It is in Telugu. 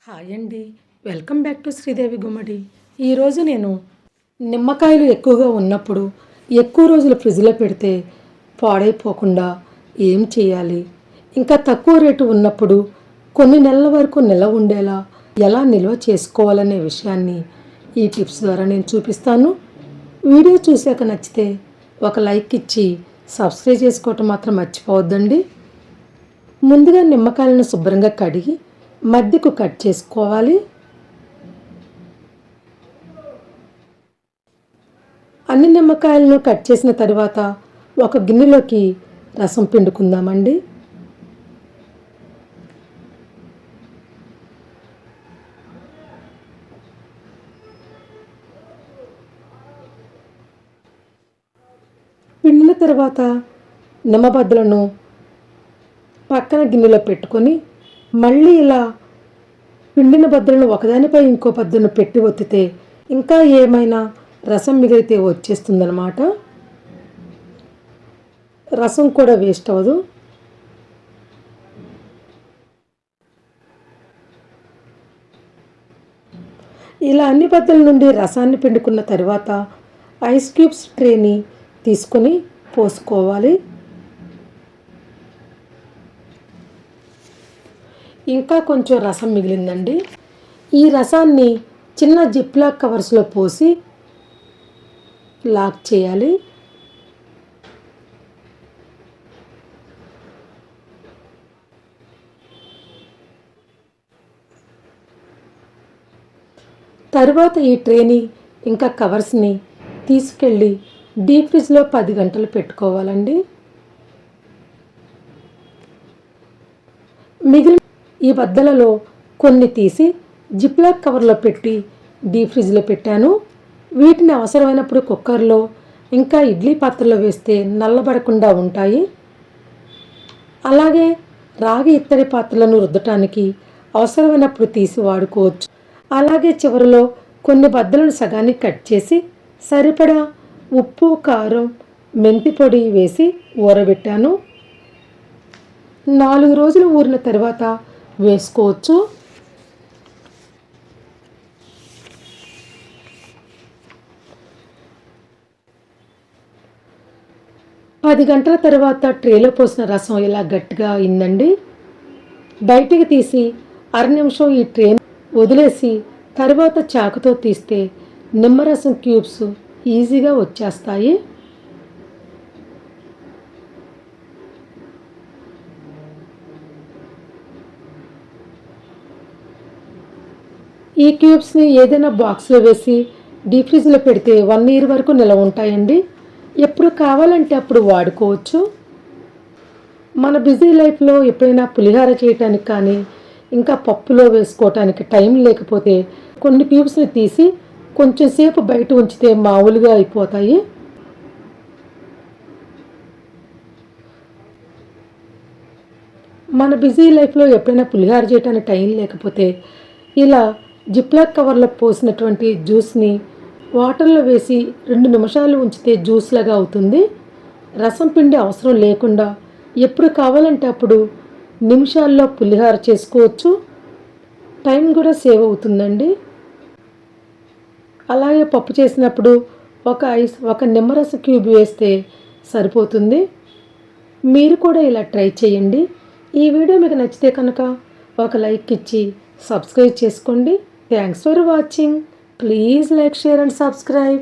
హాయ్ అండి, వెల్కమ్ బ్యాక్ టు శ్రీదేవి గుమ్మడి. ఈరోజు నేను నిమ్మకాయలు ఎక్కువగా ఉన్నప్పుడు ఎక్కువ రోజులు ఫ్రిడ్జ్లో పెడితే పాడైపోకుండా ఏం చేయాలి, ఇంకా తక్కువ రేటు ఉన్నప్పుడు కొన్ని నెలల వరకు నిల్వ ఉండేలా ఎలా నిల్వ చేసుకోవాలనే విషయాన్ని ఈ టిప్స్ ద్వారా నేను చూపిస్తాను. వీడియో చూశాక నచ్చితే ఒక లైక్ ఇచ్చి సబ్స్క్రైబ్ చేసుకోవటం మాత్రం మర్చిపోవద్దండి. ముందుగా నిమ్మకాయలను శుభ్రంగా కడిగి మధ్యకు కట్ చేసుకోవాలి. అన్ని నిమ్మకాయలను కట్ చేసిన తర్వాత ఒక గిన్నెలోకి రసం పిండుకుందామండి. పిండిన తర్వాత నిమ్మబద్దలను పక్కన గిన్నెలో పెట్టుకొని మళ్ళీ ఇలా పిండిన బద్దలను ఒకదానిపై ఇంకో బద్దను పెట్టి ఒత్తితే ఇంకా ఏమైనా రసం మిగిలితే వచ్చేస్తుందన్నమాట. రసం కూడా వేస్ట్ అవ్వదు. ఇలా అన్ని బద్దల నుండి రసాన్ని పిండుకున్న తర్వాత ఐస్ క్యూబ్స్ ట్రేని తీసుకొని పోసుకోవాలి. ఇంకా కొంచెం రసం మిగిలిందండి. ఈ రసాన్ని చిన్న జిప్లాక్ కవర్స్లో పోసి లాక్ చేయాలి. తర్వాత ఈ ట్రేని ఇంకా కవర్స్ని తీసుకెళ్ళి డీప్ ఫ్రిడ్జ్లో 10 గంటలు పెట్టుకోవాలండి. మిగిలిన ఈ బద్దలలో కొన్ని తీసి జిప్లాక్ కవర్లో పెట్టి డీప్ ఫ్రిడ్జ్లో పెట్టాను. వీటిని అవసరమైనప్పుడు కుక్కర్లో ఇంకా ఇడ్లీ పాత్రలో వేస్తే నల్లబడకుండా ఉంటాయి. అలాగే రాగి ఇత్తడి పాత్రలను రుద్దటానికి అవసరమైనప్పుడు తీసి వాడుకోవచ్చు. అలాగే చివరిలో కొన్ని బద్దలను సగానికి కట్ చేసి సరిపడా ఉప్పు, కారం, మెంతి పొడి వేసి ఊరబెట్టాను. 4 రోజులు ఊరిన తర్వాత వేసుకోవచ్చు. పది గంటల తర్వాత ట్రేలో పోసిన రసం ఇలా గట్టిగా అయిందండి. బయటికి తీసి అర నిమిషం ఈ ట్రేని వదిలేసి తర్వాత చాకుతో తీస్తే నిమ్మరసం క్యూబ్స్ ఈజీగా వచ్చేస్తాయి. ఈ క్యూబ్స్ని ఏదైనా బాక్స్లో వేసి డీప్ ఫ్రిడ్జ్లో పెడితే 1 ఇయర్ వరకు నిల్వ ఉంటాయండి. ఎప్పుడు కావాలంటే అప్పుడు వాడుకోవచ్చు. మన బిజీ లైఫ్లో ఎప్పుడైనా పులిహోర చేయటానికి కానీ ఇంకా పప్పులో వేసుకోవటానికి టైం లేకపోతే కొన్ని క్యూబ్స్ని తీసి కొంచెం సేపు బయట ఉంచితే మామూలుగా అయిపోతాయి. మన బిజీ లైఫ్లో ఎప్పుడైనా పులిహోర చేయటానికి టైం లేకపోతే ఇలా జిప్లాక్ కవర్లో పోసినటువంటి జ్యూస్ని వాటర్లో వేసి 2 నిమిషాలు ఉంచితే జ్యూస్ లాగా అవుతుంది. రసం పిండి అవసరం లేకుండా ఎప్పుడు కావాలంటే అప్పుడు నిమిషాల్లో పులిహోర చేసుకోవచ్చు. టైం కూడా సేవ్ అవుతుందండి. అలాగే పప్పు చేసినప్పుడు ఒక నిమ్మరస క్యూబ్ వేస్తే సరిపోతుంది. మీరు కూడా ఇలా ట్రై చేయండి. ఈ వీడియో మీకు నచ్చితే కనుక ఒక లైక్ ఇచ్చి సబ్స్క్రైబ్ చేసుకోండి. Thanks for watching. Please like, share and subscribe.